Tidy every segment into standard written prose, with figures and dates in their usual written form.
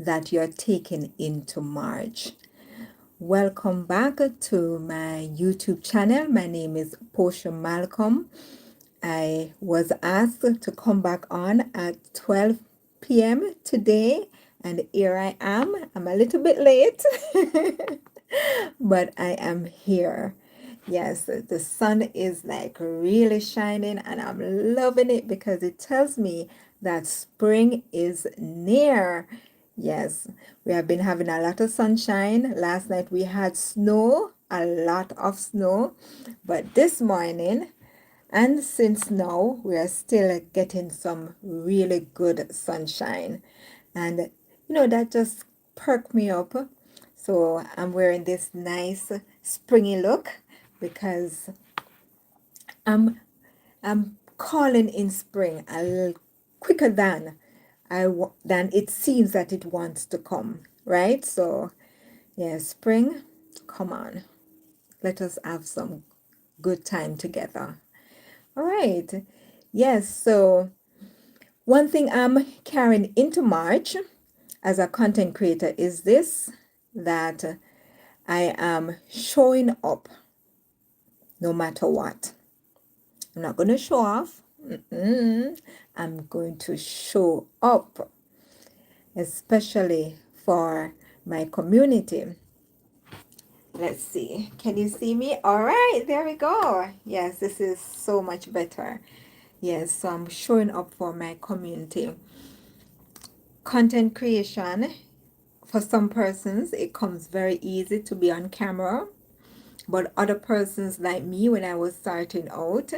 that you're taking into March. Welcome back to my YouTube channel. My name is Posha Malcolm. I was asked to come back on at 12 p.m. today, and here I am. I'm a little bit late, but I am here. Yes, the sun is like really shining, and I'm loving it because it tells me that spring is near. Yes, we have been having a lot of sunshine. Last night we had snow, a lot of snow, but this morning, and since now, we are still getting some really good sunshine. And that just perked me up. So I'm wearing this nice springy look because I'm I'm calling in spring a little quicker than it seems that it wants to come, right? So yeah, spring, come on. Let us have some good time together. All right. Yes, so one thing I'm carrying into March as a content creator is this, that I am showing up no matter what. I'm not going to show off. I'm going to show up, especially for my community. Let's see. Can you see me? All right, there we go. Yes, this is so much better. Yes, so I'm showing up for my community. Content creation, for some persons, it comes very easy to be on camera. But other persons like me, when I was starting out,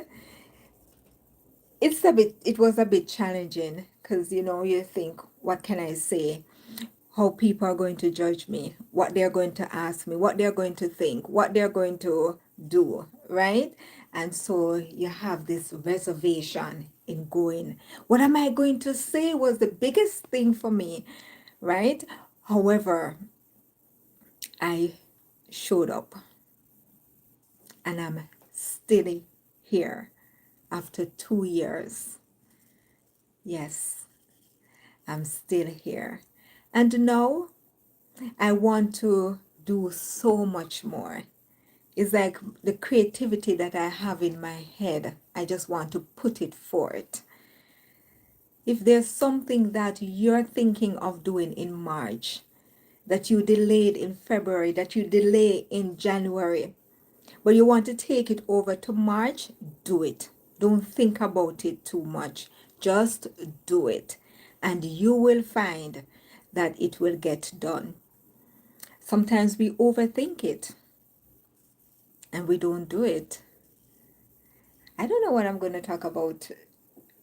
it was a bit challenging because you think, what can I say? How people are going to judge me, what they're going to ask me, what they're going to think, what they're going to do, right? And so you have this reservation in going. What am I going to say was the biggest thing for me, right? However, I showed up and I'm still here after 2 years. Yes, I'm still here. And now I want to do so much more. It's like the creativity that I have in my head, I just want to put it forth. If there's something that you're thinking of doing in March, that you delayed in February, that you delay in January, but you want to take it over to March, do it. Don't think about it too much. Just do it. And you will find that it will get done. Sometimes we overthink it and we don't do it. I don't know what I'm going to talk about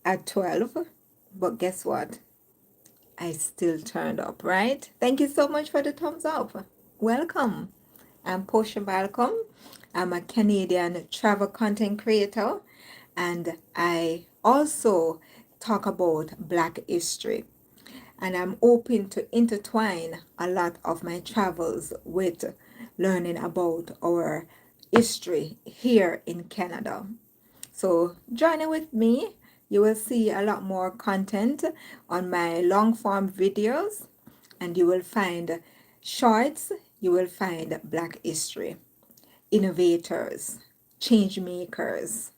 at 12, but guess what? I still turned up, right? Thank you so much for the thumbs up. Welcome. I'm Posha Malcolm. I'm a Canadian travel content creator, and I also talk about Black history. And I'm open to intertwine a lot of my travels with learning about our history here in Canada. So join with me. You will see a lot more content on my long form videos, and you will find shorts, you will find Black history, innovators, change makers,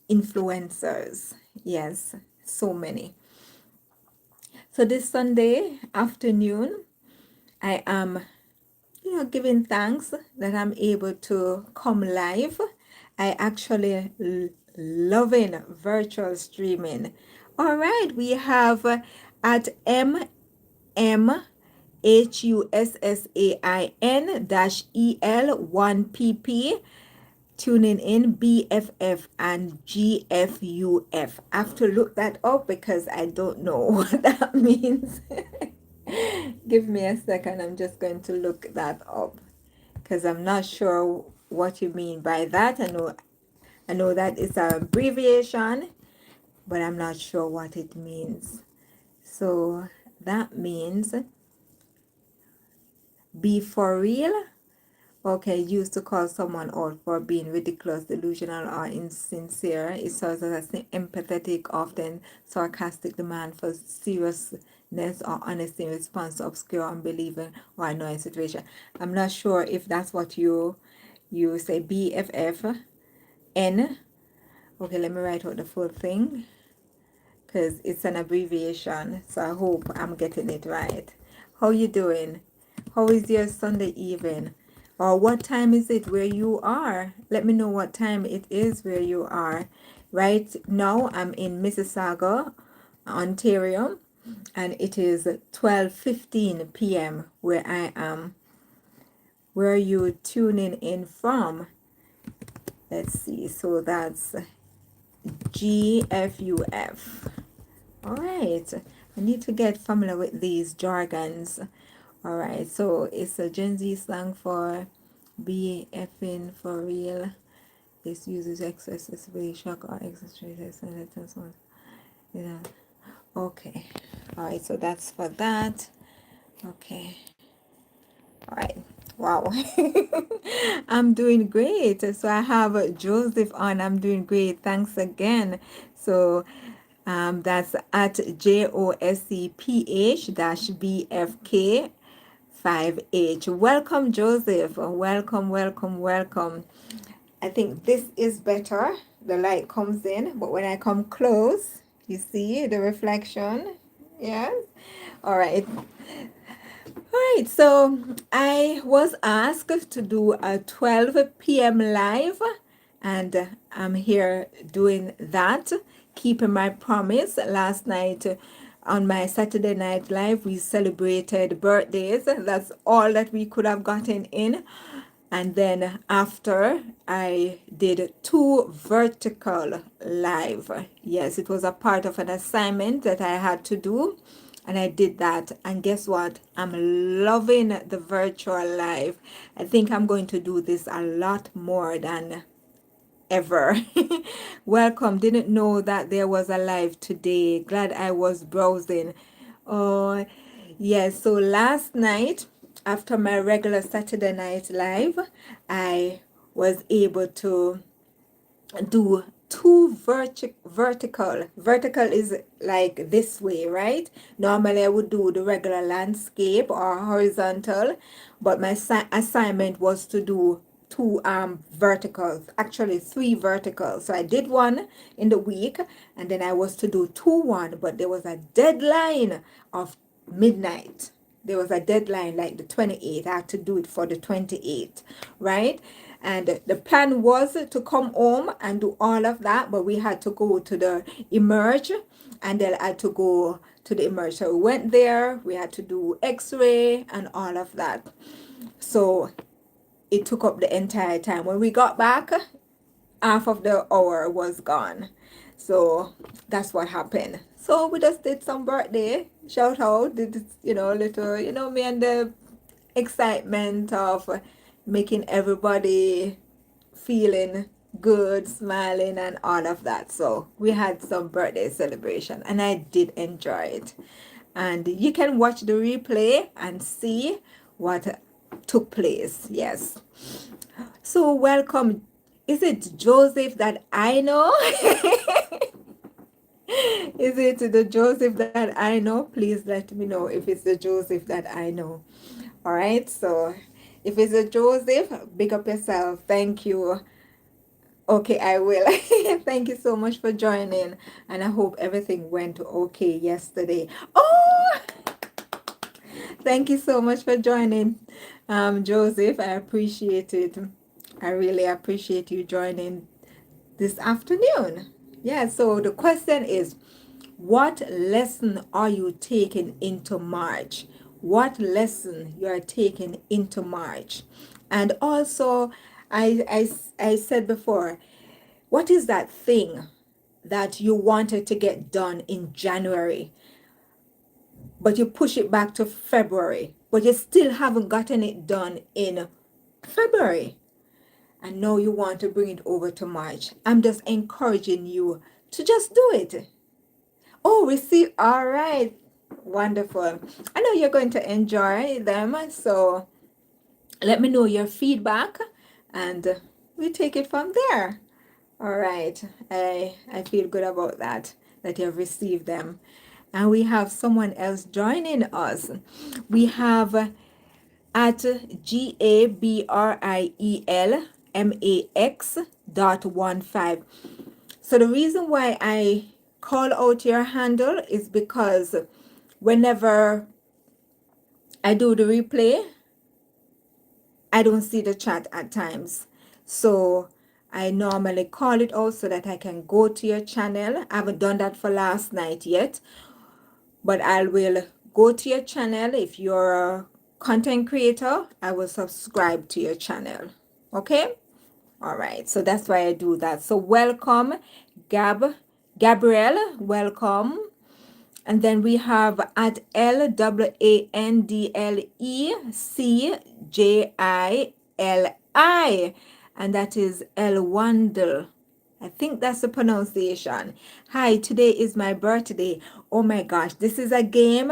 influencers. Yes, so many. So this Sunday afternoon, I am giving thanks that I'm able to come live. I actually loving virtual streaming. All right, we have at MMHUSSAIN-EL1PP tuning in BFF and GFUF. I have to look that up because I don't know what that means. Give me a second. I'm just going to look that up because I'm not sure what you mean by that. I know that it's an abbreviation, but I'm not sure what it means. So that means be for real Okay, used to call someone out for being ridiculous, delusional, or insincere. It serves as an empathetic, often sarcastic demand for seriousness or honesty in response to obscure, unbelieving, or annoying situation. I'm not sure if that's what you say. BFFN. Okay, let me write out the full thing because it's an abbreviation. So I hope I'm getting it right. How you doing? How is your Sunday evening? Or what time is it where you are? Let me know what time it is where you are. Right now I'm in Mississauga, Ontario, and it is 12:15 p.m. where I am. Where are you tuning in from? Let's see. So that's GFUF. All right. I need to get familiar with these jargons. All right. So it's a Gen Z slang for BFing for real. This uses excessively shock or exaggerated sentence. Yeah. Okay. All right. So that's for that. Okay. All right. Wow. I'm doing great. So I have Joseph on. I'm doing great. Thanks again. So that's at JOSEPH-BFK 5H. Welcome, Joseph. Welcome, welcome, welcome. I think this is better. The light comes in, but when I come close, you see the reflection. Yes. All right. Alright, so I was asked to do a 12 p.m. live, and I'm here doing that, keeping my promise. Last night on my Saturday Night Live, we celebrated birthdays. That's all that we could have gotten in. And then after, I did 2 vertical live. Yes, it was a part of an assignment that I had to do, and I did that. And guess what? I'm loving the virtual live. I think I'm going to do this a lot more than ever. Welcome. Didn't know that there was a live today. Glad I was browsing. Oh, yes. So last night, after my regular Saturday night live, I was able to do 2 vertical is like this way, right? Normally I would do the regular landscape or horizontal, but my assignment was to do 2 verticals, actually 3 verticals. So I did one in the week, and then I was to do 2 but there was a deadline of midnight. There was a deadline like the 28th. I had to do it for the 28th, right? And the plan was to come home and do all of that, but we had to go to the emerge, and then I had to go to the emerge. So we went there, we had to do x-ray and all of that. So it took up the entire time. When we got back, half of the hour was gone. So that's what happened. So we just did some birthday shout out, did little, me and the excitement of making everybody feeling good, smiling, and all of that. So we had some birthday celebration, and I did enjoy it. And you can watch the replay and see what took place. Yes. So welcome. Is it Joseph that I know? Is it the Joseph that I know? Please let me know if it's the Joseph that I know. All right. So if it's a Joseph, big up yourself. Thank you. Okay, I will. Thank you so much for joining, and I hope everything went okay yesterday. Oh, thank you so much for joining, Joseph. I appreciate it. I really appreciate you joining this afternoon. Yeah, so the question is, what lesson are you taking into March? What lesson you are taking into March? And also, I said before, what is that thing that you wanted to get done in January, but you push it back to February, but you still haven't gotten it done in February? And now you want to bring it over to March. I'm just encouraging you to just do it. Oh, receive. All right. Wonderful. I know you're going to enjoy them. So let me know your feedback, and we take it from there. All right. I feel good about that you have received them. And we have someone else joining us. We have at GABRIELMAX.15. So the reason why I call out your handle is because whenever I do the replay, I don't see the chat at times. So I normally call it out so that I can go to your channel. I haven't done that for last night yet, but I will go to your channel. If you're a content creator, I will subscribe to your channel. Okay? All right. So that's why I do that. So welcome, Gabrielle. Welcome. And then we have at LWANDLECJILI, and that is Elwandle. I think that's the pronunciation. Hi, today is my birthday. Oh my gosh, this is a game,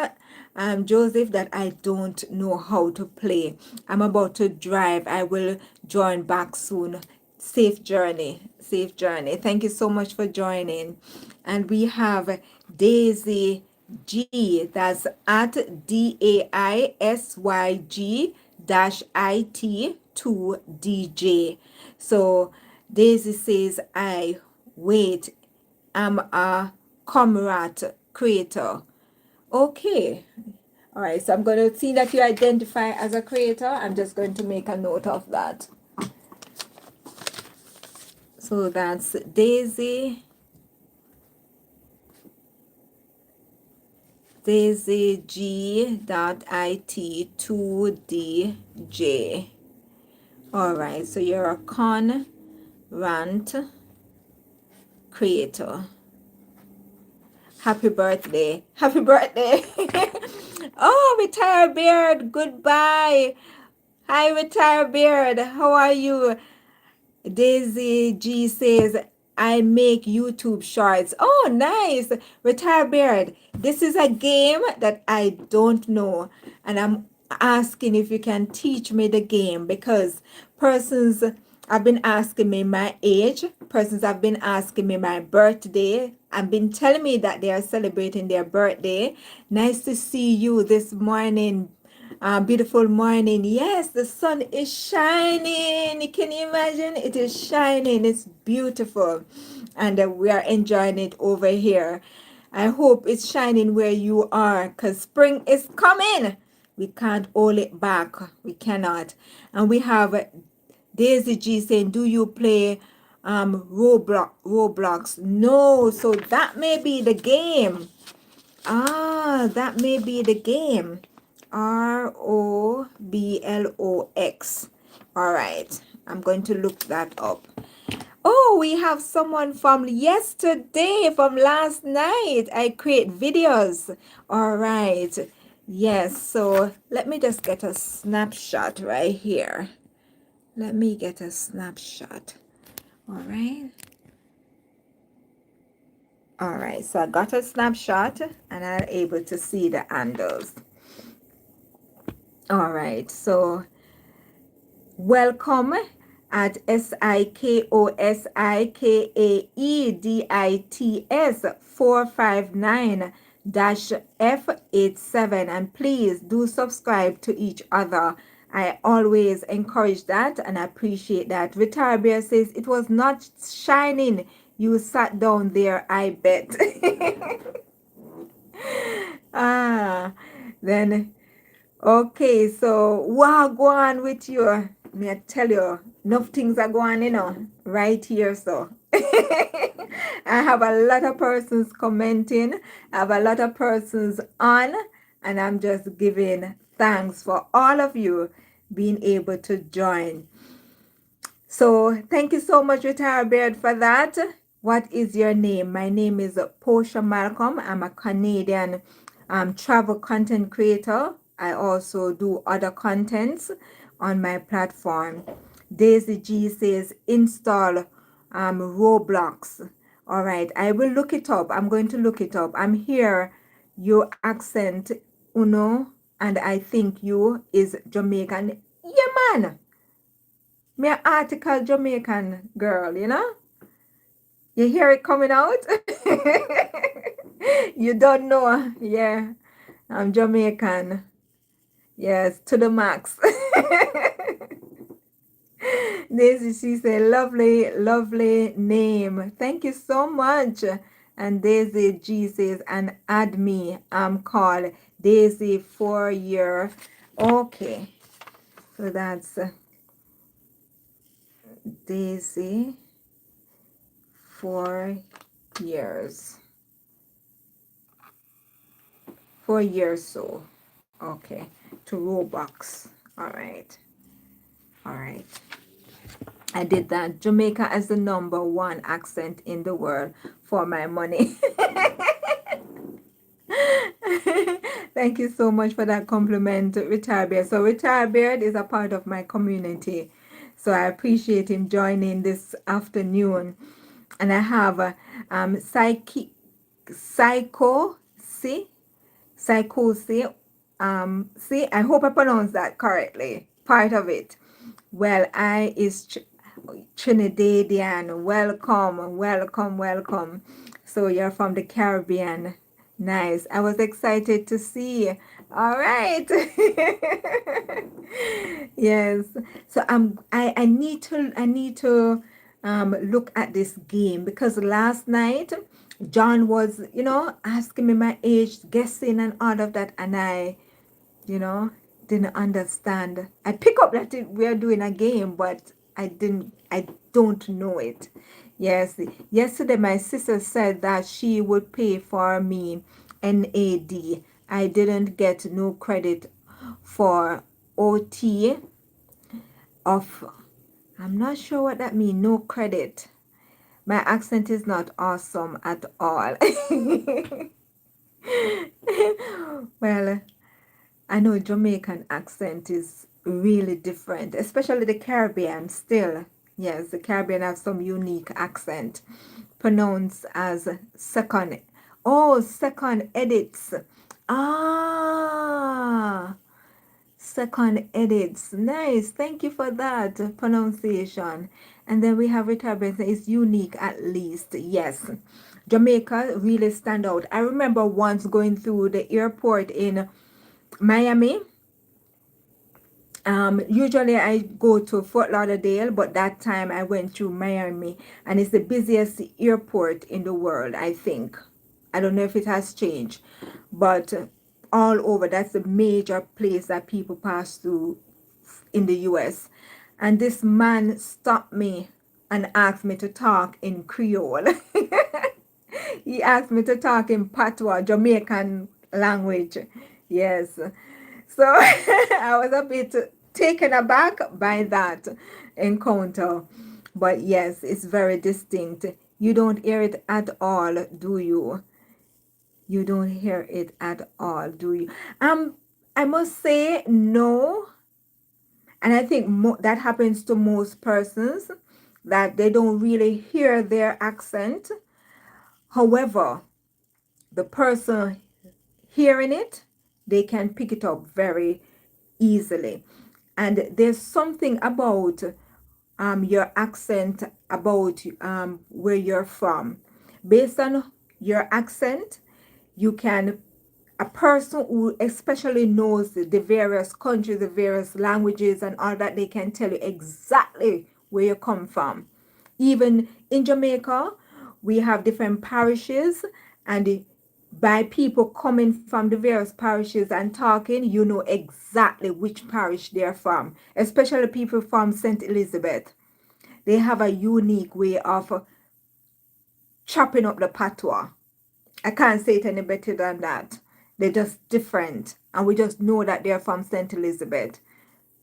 Joseph, that I don't know how to play. I'm about to drive. I will join back soon. Safe journey. Safe journey. Thank you so much for joining. And we have Daisy G. That's at DAISYG dash IT2DJ. So Daisy says, I wait, I'm a comrade creator. Okay. All right. So I'm going to see that you identify as a creator. I'm just going to make a note of that. So that's Daisy. DaisyG.IT2DJ. All right, so you're a rant creator. Happy birthday. Happy birthday. Oh, Retire Beard, goodbye. Hi, Retire Beard. How are you? Daisy G says, I make YouTube shorts. Oh, nice. Retire Beard. This is a game that I don't know. And I'm asking if you can teach me the game, because persons have been asking me my age. Persons have been asking me my birthday. Have been telling me that they are celebrating their birthday. Nice to see you this morning. Beautiful morning. Yes, the sun is shining. Can you imagine? It is shining. It's beautiful. And we are enjoying it over here. I hope it's shining where you are, because spring is coming. We can't hold it back. We cannot. And we have Daisy G saying, do you play Roblox? No. So that may be the game. That may be the game. Roblox. All right. I'm going to look that up. Oh, we have someone from yesterday, from last night. I create videos. All right. Yes. So let me just get a snapshot right here. Let me get a snapshot. All right. All right. So I got a snapshot and I'm able to see the handles. All right, so welcome at SIKOSIKAEDITS 459-F87, and please do subscribe to each other. I always encourage that and I appreciate that. Retire Bear says it was not shining. You sat down there, I bet. Then okay, so what go on with you? Me I tell you, enough things are going on, right here. So I have a lot of persons commenting, I have a lot of persons on, and I'm just giving thanks for all of you being able to join. So thank you so much, Retire Beard, for that. What is your name? My name is Posha Malcolm. I'm a Canadian travel content creator. I also do other contents on my platform. Daisy G says install Roblox. All right, I will look it up. I'm going to look it up. I'm here. Your accent, Uno, and I think you is Jamaican. Yeah, man. Me a article Jamaican girl, you know? You hear it coming out? You don't know. Yeah, I'm Jamaican. Yes, to the max. Daisy, she said, lovely, lovely name. Thank you so much. And Daisy G says, and add me. I'm called Daisy 4 year. Okay, so that's Daisy 4 years. 4 years so. Okay, to Roblox. All right. All right. I did that. Jamaica as the #1 accent in the world for my money. Thank you so much for that compliment, Retire Beard. So Retire Beard is a part of my community. So I appreciate him joining this afternoon. And I have Psycho, see? Psychosis. See, I hope I pronounced that correctly. Part of it. Well, I is Trinidadian. Welcome, welcome, welcome. So you're from the Caribbean. Nice. I was excited to see. All right. Yes. So I need to look at this game because last night John was, asking me my age, guessing and all of that, and I you know didn't understand. I pick up that we're doing a game, but I don't know it. Yes, yesterday my sister said that she would pay for me NAD. I didn't get no credit for OT of, I'm not sure what that means, no credit. My accent is not awesome at all. Well, I know Jamaican accent is really different, especially the Caribbean still. Yes, the Caribbean have some unique accent. Pronounced as second. Oh, second edits. Ah, second edits. Nice. Thank you for that pronunciation. And then we have retirement is unique at least. Yes. Jamaica really stand out. I remember once going through the airport in Miami. Usually I go to Fort Lauderdale, but that time I went to Miami, and it's the busiest airport in the world, I think. I don't know if it has changed, but all over, that's the major place that people pass through in the US. And this man stopped me and asked me to talk in Creole. He asked me to talk in Patois, Jamaican language. Yes. So I was a bit taken aback by that encounter. But yes, it's very distinct. You don't hear it at all, do you? You don't hear it at all, do you? I must say no. And I think that happens to most persons, that they don't really hear their accent. However, the person hearing it, they can pick it up very easily. And there's something about your accent, about where you're from. Based on your accent, you can, a person who especially knows the various countries, the various languages and all that, they can tell you exactly where you come from. Even in Jamaica, we have different parishes, and by people coming from the various parishes and talking, you know exactly which parish they're from, especially people from St. Elizabeth. They have a unique way of chopping up the patois. I can't say it any better than that. They're just different, and we just know that they're from St. Elizabeth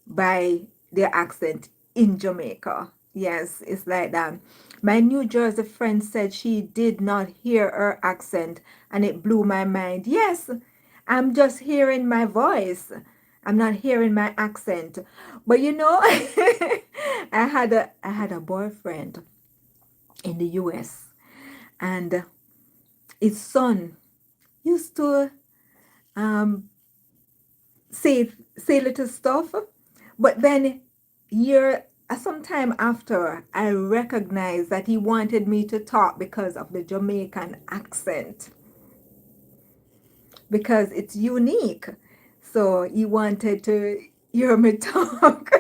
by their accent in Jamaica. Yes, it's like that. My New Jersey friend said she did not hear her accent, and it blew my mind. Yes, I'm just hearing my voice. I'm not hearing my accent. But I had a boyfriend in the US, and his son used to um say little stuff, But then year sometime after, I recognized that he wanted me to talk because of the Jamaican accent, because it's unique. So he wanted to hear me talk.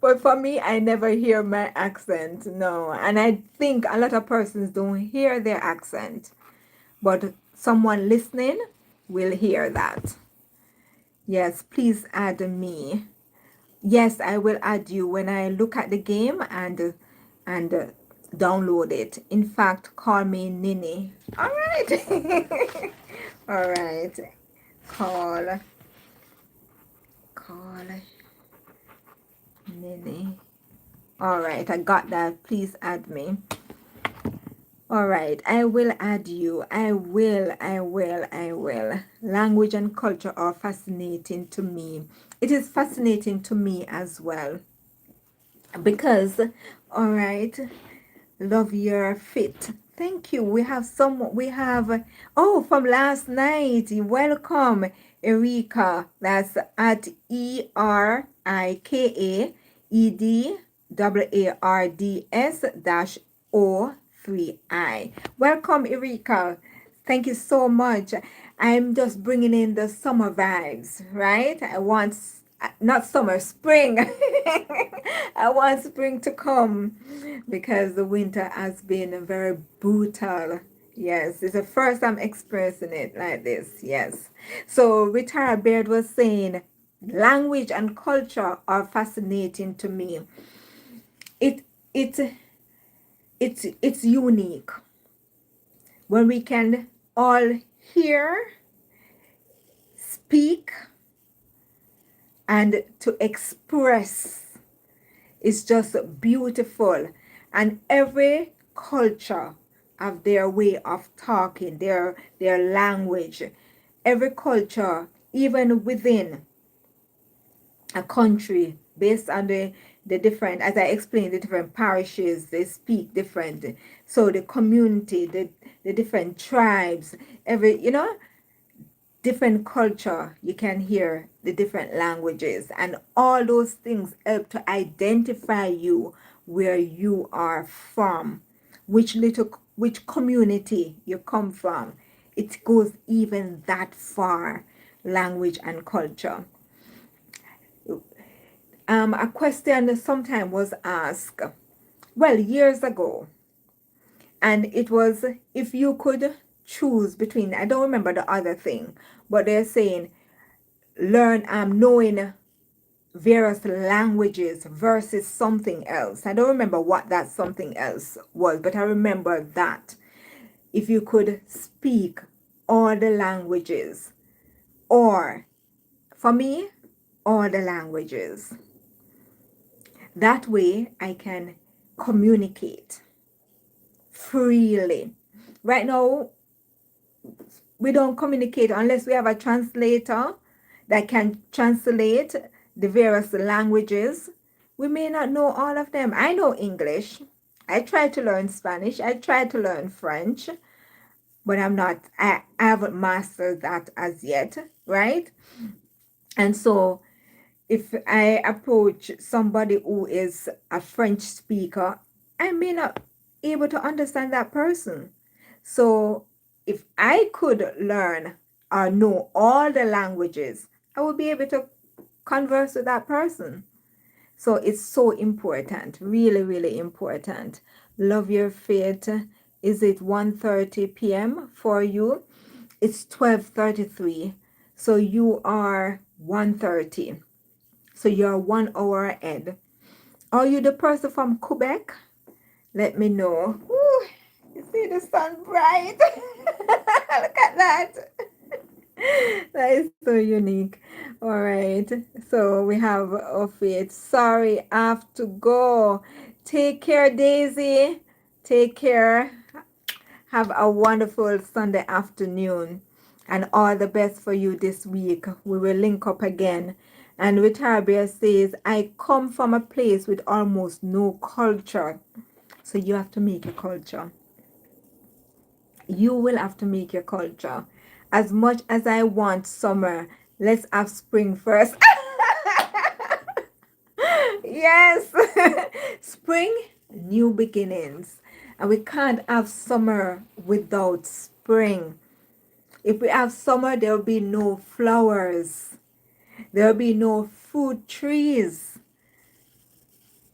But for me, I never hear my accent, no. And I think a lot of persons don't hear their accent, but someone listening will hear that. Yes, please add me. Yes, I will add you when I look at the game and download it. In fact, call me Nini. All right. All right. Call call Nini. All right, I got that. Please add me. All right, I will add you. I will. Language and culture are fascinating to me. It is fascinating to me as well because, all right, love your fit. Thank you. We have, oh, from last night. Welcome, Erika. That's at ERIKAEDARDS dash O3I. Welcome, Erika. Thank you so much. I'm just bringing in the summer vibes, right? I want, not summer, spring. I want spring to come because the winter has been very brutal. Yes, it's the first I'm experiencing it like this. Yes. So Retired Beard was saying, language and culture are fascinating to me. It it it's unique when we can all hear, speak, and to express. It's just beautiful. And every culture have their way of talking, their language. Every culture, even within a country, based on the different, as I explained, the different parishes, they speak different. So the community, the different tribes, every, different culture, you can hear the different languages, and all those things help to identify you, where you are from, which community you come from. It goes even that far, language and culture. A question sometime was asked, well, years ago, and it was, if you could choose between, I don't remember the other thing, but they're saying learn knowing various languages versus something else. I don't remember what that something else was, but I remember that if you could speak all the languages, or for me, all the languages, that way I can communicate freely. Right now, we don't communicate unless we have a translator that can translate the various languages. We may not know all of them. I know English. I try to learn Spanish. I try to learn French, but I haven't mastered that as yet, right? And so if I approach somebody who is a French speaker, I may not be able to understand that person. So if I could learn or know all the languages, I would be able to converse with that person. So it's so important, really, really important. Love your faith. Is it 1:30 p.m. for you? It's 12:33. So you are 1:30. So you're 1 hour ahead. Are you the person from Quebec? Let me know. Ooh, you see the sun bright. Look at that. That is so unique. All right. So we have our faith. Sorry, I have to go. Take care, Daisy. Take care. Have a wonderful Sunday afternoon. And all the best for you this week. We will link up again. And Vitarabia says, I come from a place with almost no culture. So you have to make a culture. You will have to make your culture. As much as I want summer, let's have spring first. Yes. Spring, new beginnings. And we can't have summer without spring. If we have summer, there'll be no flowers. There'll be no fruit trees.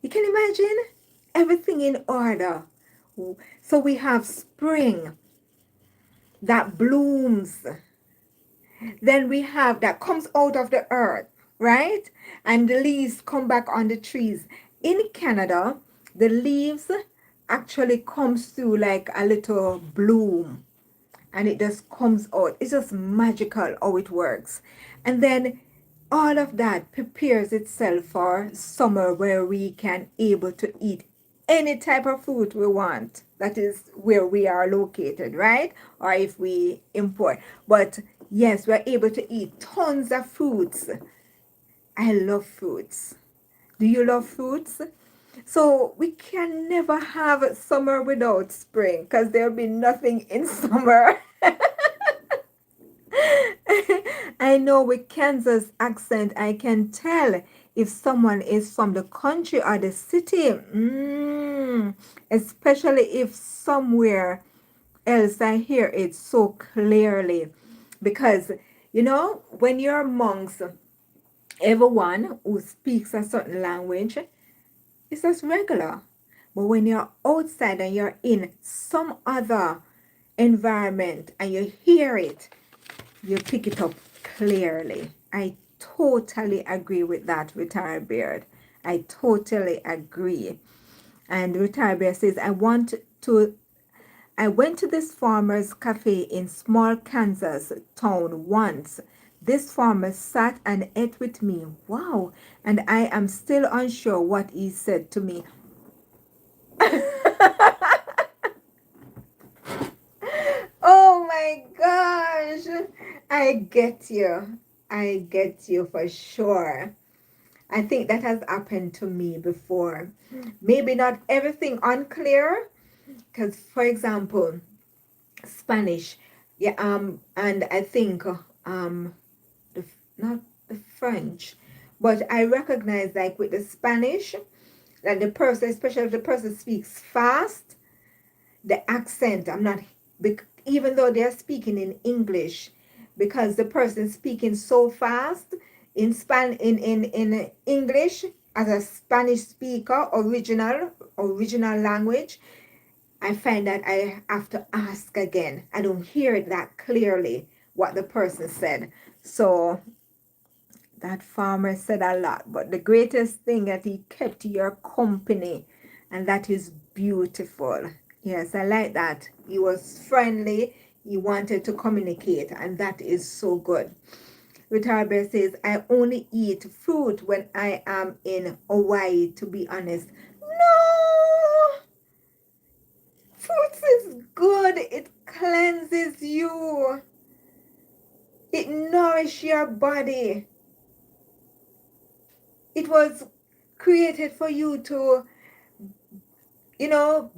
You can imagine everything in order. So we have spring that blooms. Then we have that comes out of the earth, right? And the leaves come back on the trees. In Canada, the leaves actually comes through like a little bloom and it just comes out. It's just magical how it works. And then all of that prepares itself for summer where we can able to eat any type of fruit we want. That is where we are located, right? Or if we import. But yes, we're able to eat tons of fruits. I love fruits. Do you love fruits? So we can never have summer without spring because there'll be nothing in summer. I know with Kansas accent, I can tell if someone is from the country or the city. Especially if somewhere else I hear it so clearly. Because, when you're amongst everyone who speaks a certain language, it's just regular. But when you're outside and you're in some other environment and you hear it, you pick it up clearly. I totally agree with that, Retired Beard. I totally agree. And Retired Beard says, I went to this farmer's cafe in small Kansas town once. This farmer sat and ate with me. Wow. And I am still unsure what he said to me. Oh my gosh. I get you. I get you for sure. I think that has happened to me before. Maybe not everything unclear, because for example, Spanish, yeah, and I think the, not the French, but I recognize like with the Spanish that the person, especially if the person speaks fast, the accent, I'm not, even though they're speaking in English, because the person speaking so fast in English as a Spanish speaker, original language, I find that I have to ask again. I don't hear it that clearly what the person said. So that farmer said a lot, but the greatest thing that he kept your company, and that is beautiful. Yes, I like that. He was friendly. He wanted to communicate, and that is so good. Retired says, I only eat fruit when I am in Hawaii, to be honest. No! Fruits is good. It cleanses you. It nourishes your body. It was created for you to,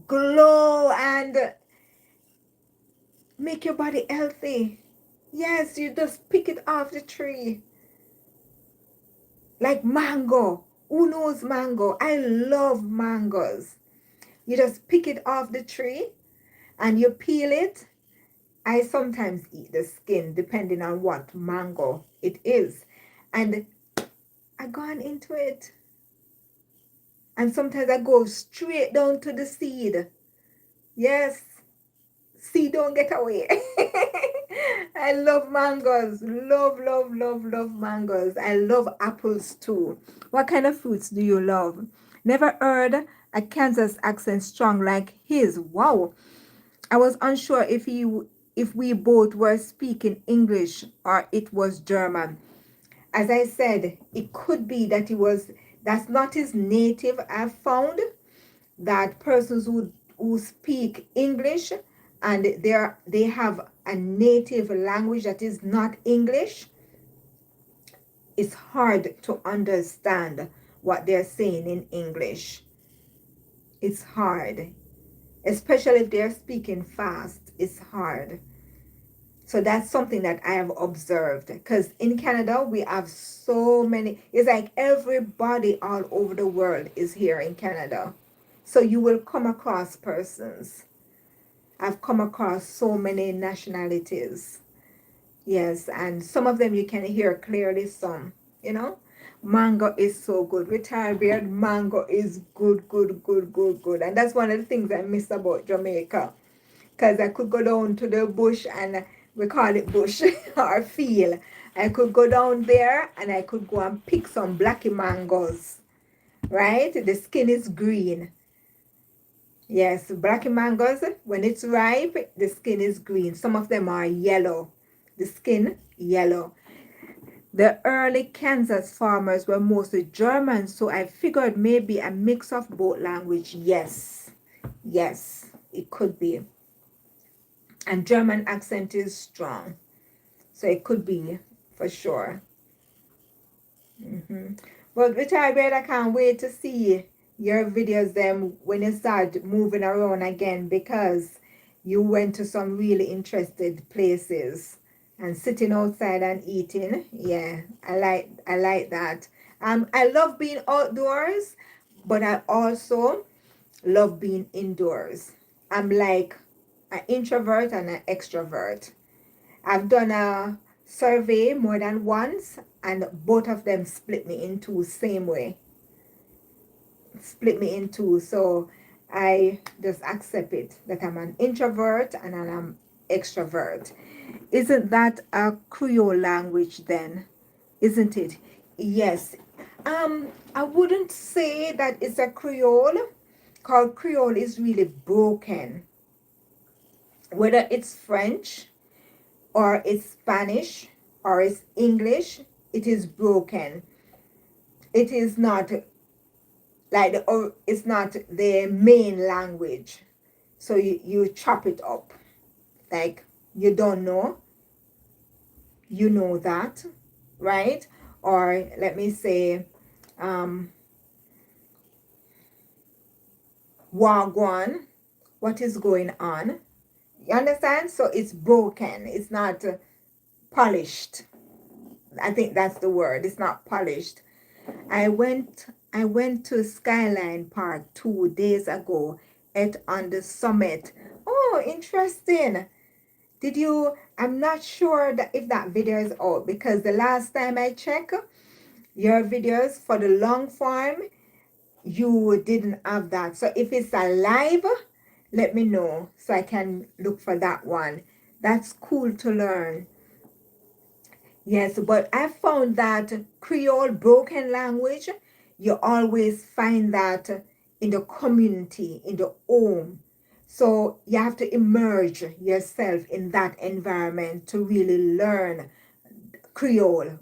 glow and make your body healthy. Yes, you just pick it off the tree. Like mango. Who knows mango? I love mangoes. You just pick it off the tree and you peel it. I sometimes eat the skin depending on what mango it is. And I gone into it. And sometimes I go straight down to the seed. Yes. Seed don't get away. I love mangoes. Love, love, love, love mangoes. I love apples too. What kind of fruits do you love? Never heard a Kansas accent strong like his. Wow. I was unsure if we both were speaking English or it was German. As I said, it could be that that's not his native. I've found that persons who speak English and they have a native language that is not English, it's hard to understand what they're saying in English. It's hard, especially if they're speaking fast. It's hard. So that's something that I have observed, because in Canada we have so many, it's like everybody all over the world is here in Canada. So you will come across persons. I've come across so many nationalities. Yes, and some of them you can hear clearly, some, you know. Mango is so good. Retired beard, mango is good, good, good, good, good. And that's one of the things I miss about Jamaica. Because I could go down to the bush, and we call it bush or field. I could go down there and I could go and pick some blacky mangoes, right? The skin is green. Yes, blacky mangoes, when it's ripe, the skin is green. Some of them are yellow, the skin yellow. The early Kansas farmers were mostly German, so I figured maybe a mix of both language. Yes, yes, it could be. And German accent is strong, so it could be for sure. But Richard, I can't wait to see your videos them when you start moving around again, because you went to some really interested places and sitting outside and eating. Yeah, I like that. I love being outdoors, but I also love being indoors. I'm like an introvert and an extrovert. I've done a survey more than once, and both of them split me in two same way. Split me in two. So I just accept it that I'm an introvert and I'm extrovert. Isn't that a Creole language then? Isn't it? Yes. I wouldn't say that it's a Creole, because Creole is really broken. Whether it's French or it's Spanish or it's English, it is broken. It is not like it's not the main language. So you chop it up. Like, you don't know, you know that, right? Or let me say, Wagwan, what is going on? You understand? So it's broken. It's not polished. I think that's the word. It's not polished. I went to Skyline Park 2 days ago, at on the summit. Oh, interesting. Did you? I'm not sure that if that video is out, because the last time I checked your videos for the long form, you didn't have that. So if it's alive, let me know so I can look for that one. That's cool to learn. Yes, but I found that Creole broken language, you always find that in the community, in the home. So you have to immerse yourself in that environment to really learn Creole.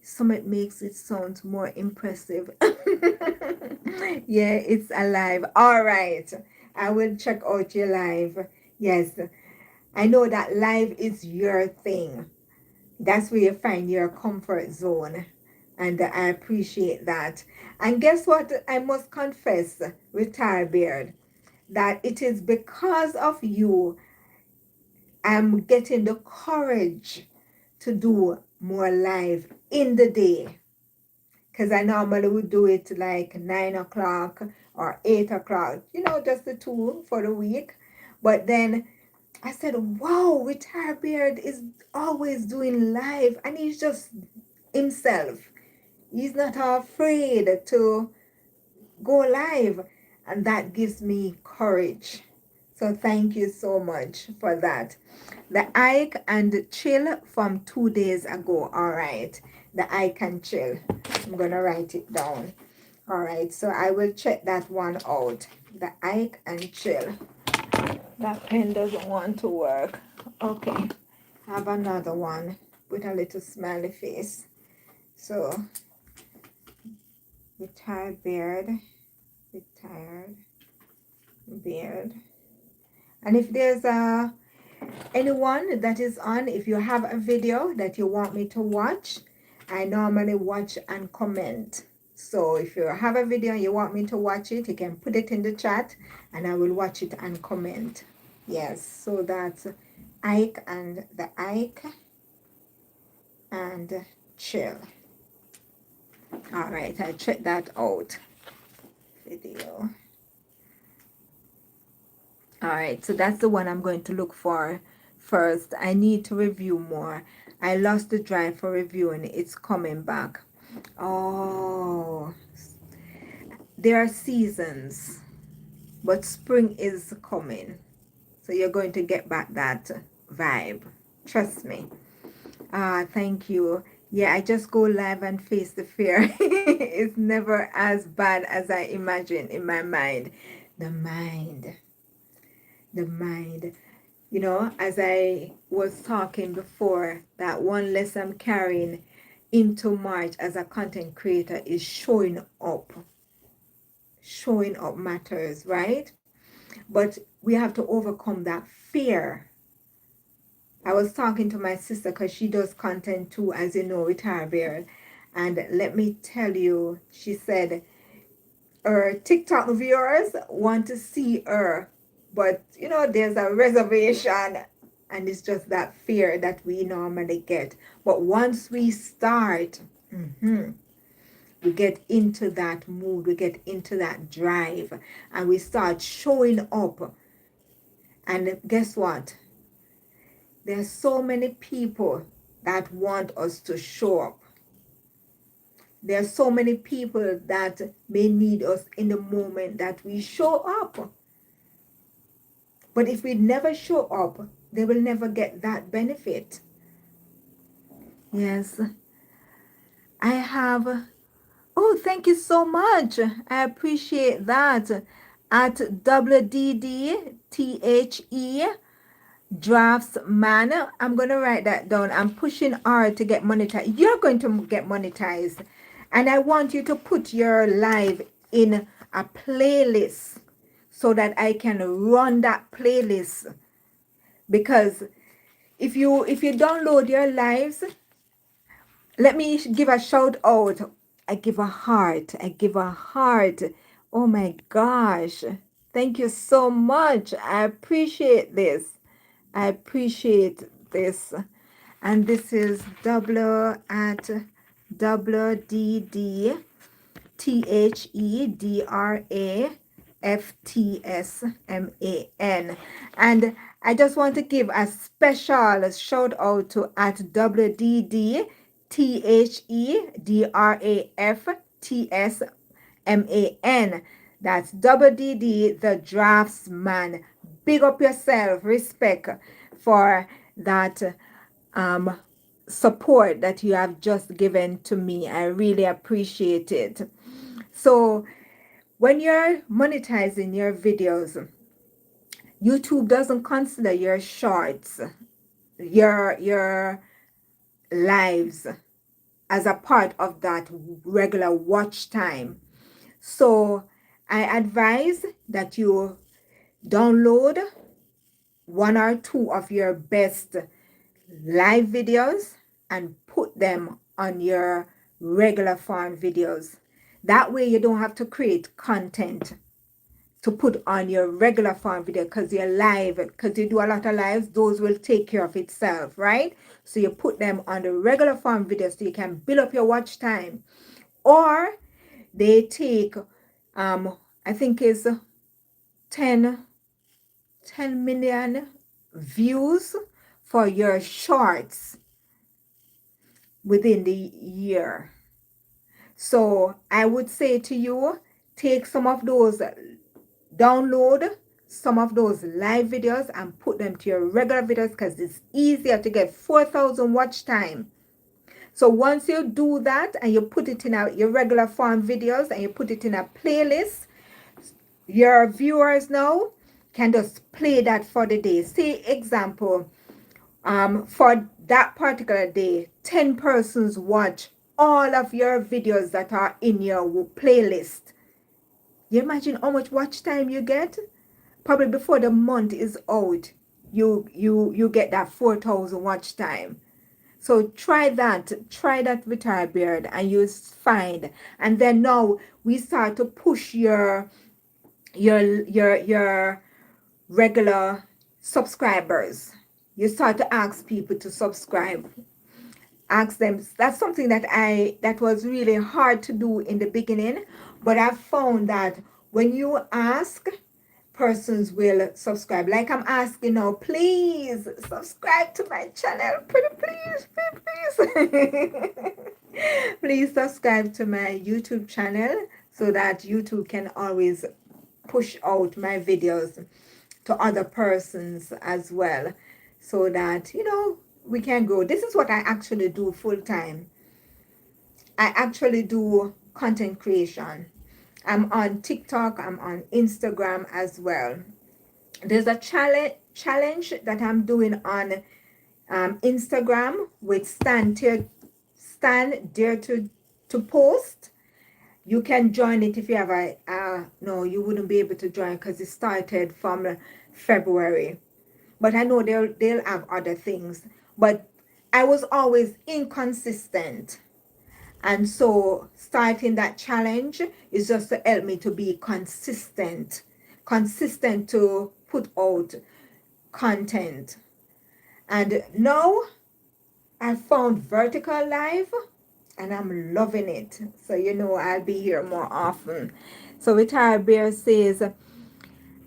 Summit makes it sound more impressive. Yeah, it's alive. All right. I will check out your live. Yes. I know that live is your thing. That's where you find your comfort zone. And I appreciate that. And guess what? I must confess, Retired Beard, that it is because of you I'm getting the courage to do more live in the day. Because I normally would do it like 9 o'clock or 8 o'clock, just the two for the week. But then I said, wow, Retired Beard is always doing live, and he's just himself. He's not afraid to go live, and that gives me courage. So thank you so much for that. The Ike and Chill from 2 days ago. All right. The Ike and Chill. I'm going to write it down. All right. So I will check that one out. The Ike and Chill. That pen doesn't want to work. Okay. I have another one with a little smiley face. So, Retired Beard. Retired Beard. And if there's anyone that is on, if you have a video that you want me to watch, I normally watch and comment. So if you have a video and you want me to watch it, you can put it in the chat and I will watch it and comment. Yes, so that's Ike and the Ike and chill. All right, I checked that out. Video. All right, so that's the one I'm going to look for first. I need to review more. I lost the drive for reviewing. It's coming back. Oh, there are seasons, but spring is coming. So you're going to get back that vibe. Trust me. Ah, thank you. Yeah, I just go live and face the fear. It's never as bad as I imagine in my mind. The mind. The mind. You know, as I was talking before, that one lesson I'm carrying into March as a content creator is showing up. Showing up matters, right? But we have to overcome that fear. I was talking to my sister because she does content too, as you know, with her bear. And let me tell you, she said her TikTok viewers want to see her, but you know, there's a reservation, and it's just that fear that we normally get. But once we start, we get into that mood, we get into that drive, and we start showing up. And guess what? There's so many people that want us to show up. There's so many people that may need us in the moment that we show up. But if we never show up, they will never get that benefit. Yes, I have. Oh, thank you so much. I appreciate that. At WDDTHE Draftsman, I'm going to write that down. I'm pushing hard to get monetized. You're going to get monetized. And I want you to put your live in a playlist so that I can run that playlist. Because if you download your lives, let me give a shout out. I give a heart. I give a heart. Oh my gosh. Thank you so much. I appreciate this. I appreciate this. And this is double at WDDTHEDRAFTSMAN. And I just want to give a special shout out to at WDDTHEDRAFTSMAN. That's WDD the draftsman. Big up yourself. Respect for that support that you have just given to me. I really appreciate it. So when you're monetizing your videos, YouTube doesn't consider your shorts, your lives as a part of that regular watch time. So I advise that you download one or two of your best live videos and put them on your regular form videos. That way you don't have to create content to put on your regular form video because you're live, because you do a lot of lives, those will take care of itself, right? So you put them on the regular form video so you can build up your watch time. Or they take, I think it's 10 million views for your shorts within the year. So I would say to you, take some of those, download some of those live videos and put them to your regular videos because it's easier to get 4,000 watch time. So once you do that and you put it in your regular form videos and you put it in a playlist, your viewers now can just play that for the day. Say example, for that particular day, 10 persons watch all of your videos that are in your playlist. You imagine how much watch time you get? Probably before the month is out, you get that 4,000 watch time. So try that with our beard and you'll find. And then now we start to push your regular subscribers. You start to ask people to subscribe. Ask them. That's something that was really hard to do in the beginning, but I've found that when you ask, persons will subscribe. Like I'm asking now, please subscribe to my channel. Pretty please, please. Please subscribe to my YouTube channel so that YouTube can always push out my videos to other persons as well, so that we can grow. This is what I actually do full time. I actually do content creation. I'm on TikTok, I'm on Instagram as well. There's a challenge that I'm doing on Instagram with stand dare to post. You can join it if you have no, you wouldn't be able to join because it started from February. But I know they'll have other things. But I was always inconsistent. And so starting that challenge is just to help me to be consistent to put out content. And now I found vertical live and I'm loving it. So I'll be here more often. So Retired Bear says,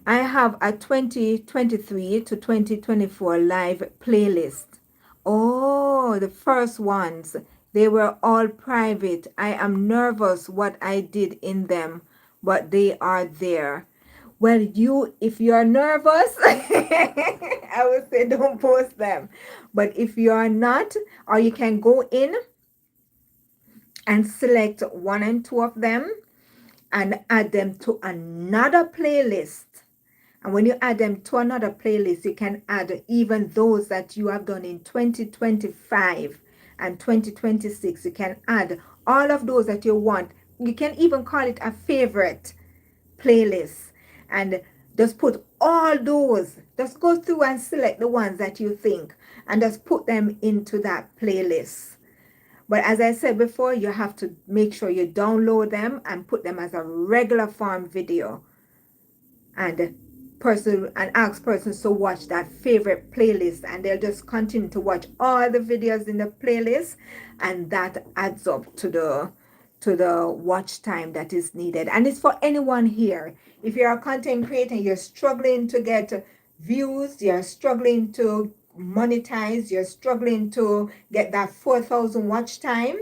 I have a 2023 to 2024 live playlist. Oh, the first ones. They were all private. I am nervous what I did in them, but they are there. Well, if you are nervous, I would say don't post them. But if you are not, or you can go in and select one and two of them and add them to another playlist. And when you add them to another playlist, you can add even those that you have done in 2025 and 2026. You can add all of those that you want. You can even call it a favorite playlist and just put all those. Just go through and select the ones that you think and just put them into that playlist. But as I said before, you have to make sure you download them and put them as a regular form video. And ask persons to watch that favorite playlist, and they'll just continue to watch all the videos in the playlist, and that adds up to the watch time that is needed. And it's for anyone here. If you're a content creator, you're struggling to get views, you're struggling to monetize, you're struggling to get that 4,000 watch time,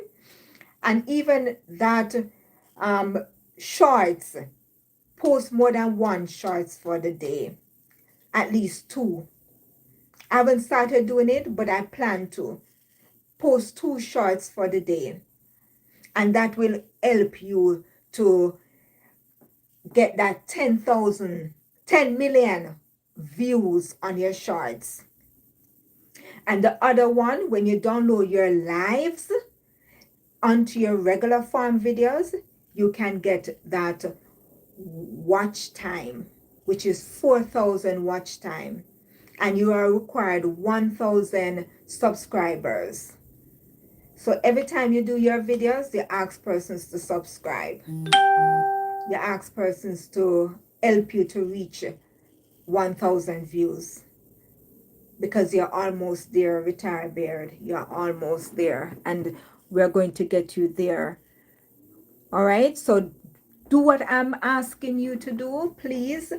and even that shorts, post more than one shorts for the day, at least two. I haven't started doing it, but I plan to post 2 shorts for the day, and that will help you to get that 10 million views on your shorts. And the other one, when you download your lives onto your regular form videos, you can get that watch time, which is 4,000 watch time, and you are required 1,000 subscribers. So every time you do your videos, you ask persons to subscribe. You ask persons to help you to reach 1,000 views, because you're almost there, Retired Beard. You're almost there, and we're going to get you there. All right, so do what I'm asking you to do. Please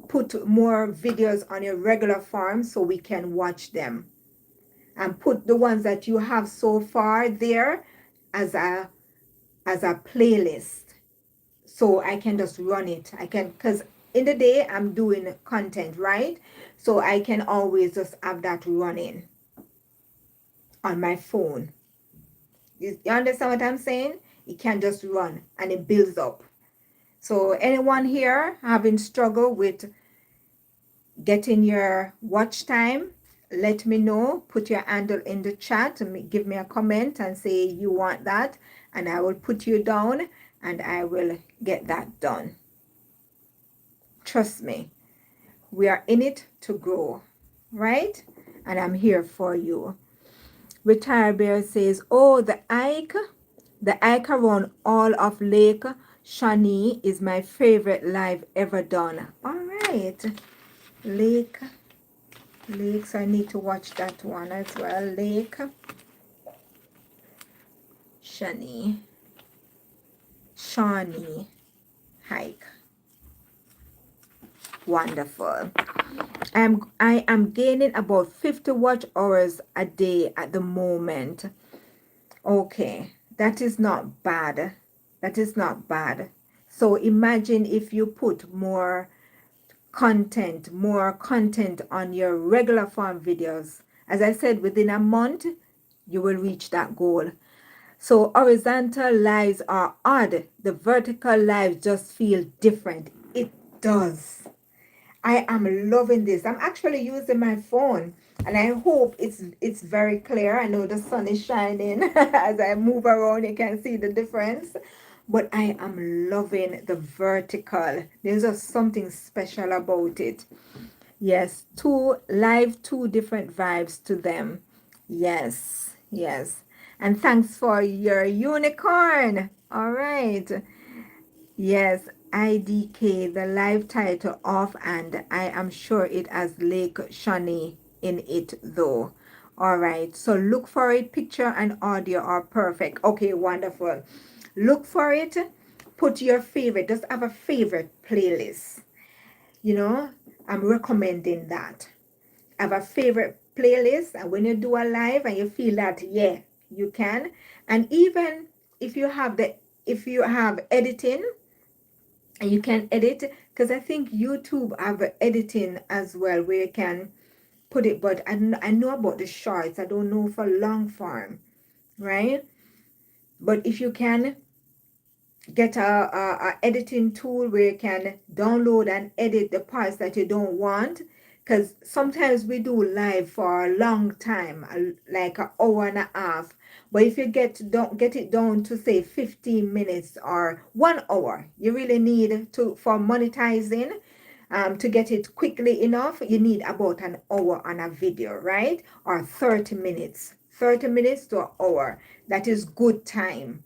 put more videos on your regular form so we can watch them, and put the ones that you have so far there as a playlist, so I can just run it. I can, because in the day I'm doing content, right? So I can always just have that running on my phone. You understand what I'm saying? It can just run and it builds up. So anyone here having struggle with getting your watch time, let me know. Put your handle in the chat and give me a comment and say you want that, and I will put you down and I will get that done. Trust me, we are in it to grow, right? And I'm here for you. Retired Bear says, oh, the hike around all of Lake Shawnee is my favorite live ever done. All right, Lake Lake, so I need to watch that one as well. Lake Shawnee hike. Wonderful. I am gaining about 50 watch hours a day at the moment. Okay, that is not bad. That is not bad. So imagine if you put more content on your regular form videos. As I said, within a month, you will reach that goal. So horizontal lives are odd. The vertical lives just feel different. It does. I am loving this. I'm actually using my phone and I hope it's very clear. I know the sun is shining as I move around, you can see the difference. But I am loving the vertical. There's just something special about it. Yes, two different vibes to them. Yes, yes. And thanks for your unicorn. All right. Yes, IDK, the live title off, and I am sure it has Lake Shawnee in it though. All right, so look for it. Picture and audio are perfect. Okay, wonderful. Look for it. Put your favorite. Just have a favorite playlist. You know, I'm recommending that. Have a favorite playlist, and when you do a live and you feel that, yeah, you can. And even if you have editing, and you can edit, because I think YouTube have editing as well where you can put it, but I know about the shorts, I don't know for long form, right? But if you can get a editing tool where you can download and edit the parts that you don't want, because sometimes we do live for a long time, like an hour and a half, but if you don't get it down to say 15 minutes or 1 hour, you really need to, for monetizing, to get it quickly enough, you need about an hour on a video, right? Or 30 minutes to an hour. That is good time,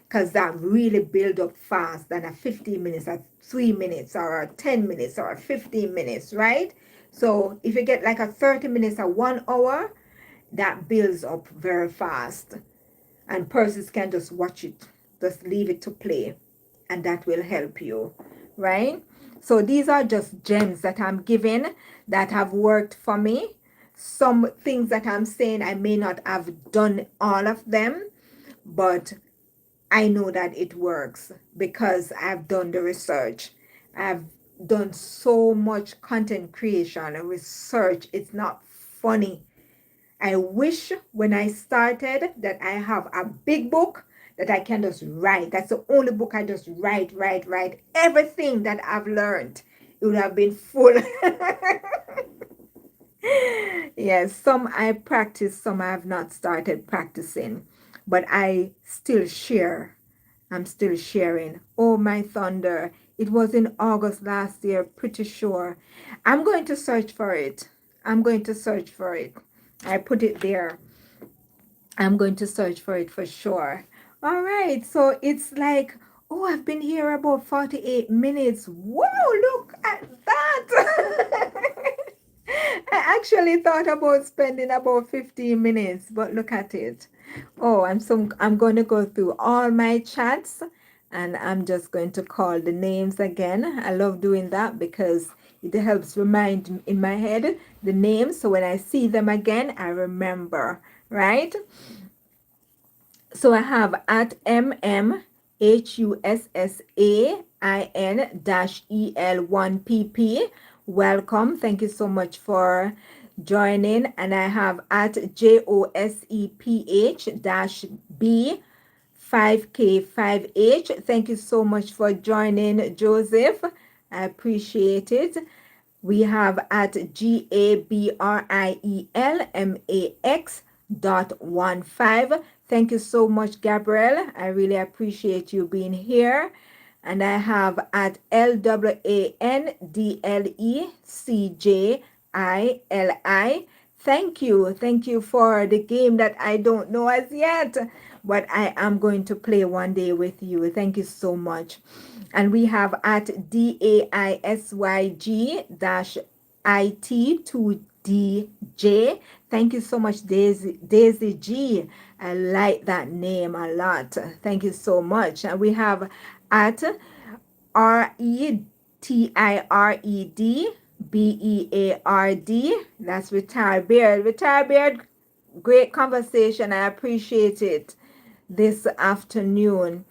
because that really build up fast than a 15 minutes, or 3 minutes, or a 10 minutes, or a 15 minutes, right? So if you get like a 30 minutes or 1 hour, that builds up very fast, and persons can just watch it, just leave it to play, and that will help you, right? So these are just gems that I'm giving that have worked for me. Some things that I'm saying, I may not have done all of them, but I know that it works because I've done the research. I've done so much content creation and research. It's not funny. I wish when I started that I have a big book that I can just write. That's the only book I just write everything that I've learned. It would have been full. Yes, some I practice, some I have not started practicing, but I still share. I'm still sharing. Oh, my thunder. It was in August last year, pretty sure. I'm going to search for it. I'm going to search for it. I put it there. I'm going to search for it for sure. All right. So it's like, oh, I've been here about 48 minutes. Wow, look at that. I actually thought about spending about 15 minutes, but look at it. Oh, I'm going to go through all my chats and I'm just going to call the names again. I love doing that because it helps remind in my head the names, so when I see them again, I remember, right? So I have at MMHUSSAIN-EL1PP. Welcome. Thank you so much for joining. And I have at JOSEPH-B5K5H. Thank you so much for joining, Joseph. I appreciate it. We have at GABRIELMAX.15. Thank you so much, Gabriel. I really appreciate you being here. And I have at LWANDLECJILI. Thank you. Thank you for the game that I don't know as yet, but I am going to play one day with you. Thank you so much. And we have at DAISYG-IT DJ. Thank you so much, Daisy G. I like that name a lot. Thank you so much. And we have at RETIRED That's Retired Beard. Retired Beard, great conversation. I appreciate it this afternoon.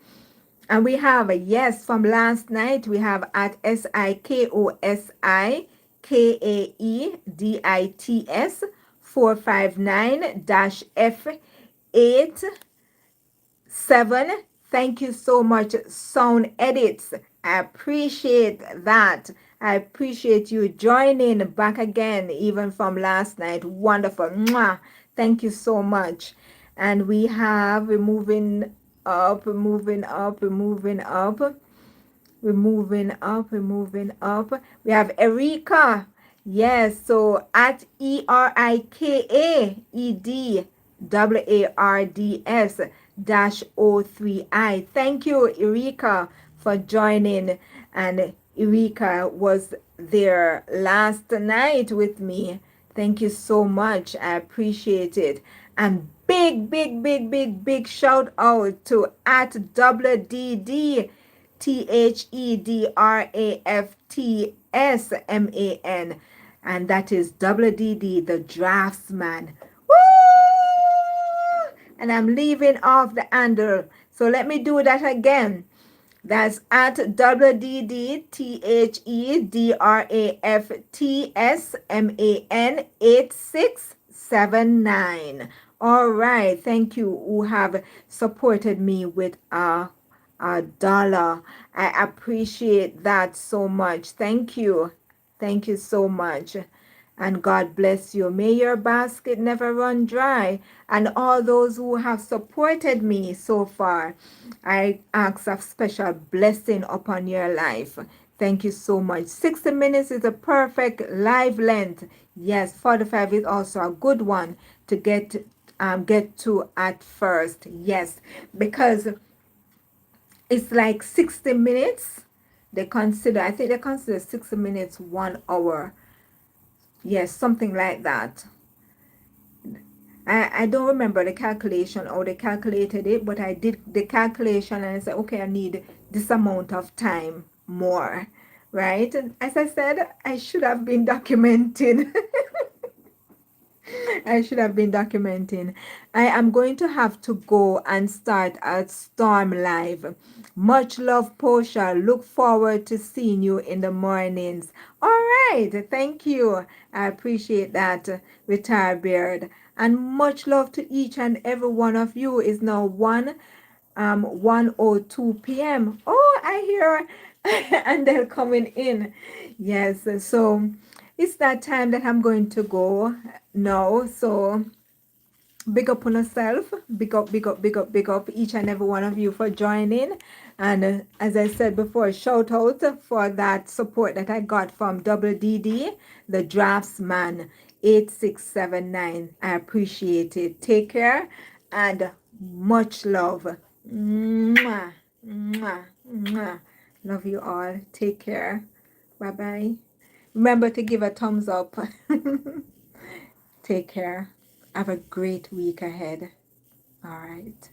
And we have a yes from last night. We have at SIKOSIKAEDITS 459-F8 7. Thank you so much, Sound Edits. I appreciate that. I appreciate you joining back again, even from last night. Wonderful. Mwah. Thank you so much. And we have, we're moving up, we're moving up, we're moving up. We're moving up, we're moving up. We have Erika. Yes, so at ERIKAEDWARDS dash O3I. Thank you, Erika, for joining. And Erika was there last night with me. Thank you so much. I appreciate it. And big shout out to at WDD THEDRAFTSMAN, and that is WDD, the draftsman. Woo! And I'm leaving off the handle. So let me do that again. That's at WDDTHEDRAFTSMAN 8679. All right. Thank you who have supported me with $1. I appreciate that so much. Thank you. Thank you so much. And God bless you. May your basket never run dry. And all those who have supported me so far, I ask a special blessing upon your life. Thank you so much. 60 minutes is a perfect live length. Yes, 45 is also a good one to get to at first. Yes, because it's like 60 minutes. I think they consider 60 minutes 1 hour. Yes, something like that. I don't remember the calculation or they calculated it, but I did the calculation and I said, okay, I need this amount of time more, right? As I said, I should have been documenting. I should have been documenting. I am going to have to go and start at Storm Live. Much love, Posha. Look forward to seeing you in the mornings. All right. Thank you. I appreciate that, Retired Beard. And much love to each and every one of you. Is now 1:02 p.m. Oh, I hear and they're coming in. Yes, so it's that time that I'm going to go now. So big up on yourself. Big up each and every one of you for joining. And as I said before, shout out for that support that I got from WDD, the draftsman 8679. I appreciate it. Take care and much love. Mwah, mwah, mwah. Love you all. Take care. Bye bye. Remember to give a thumbs up. Take care. Have a great week ahead. All right.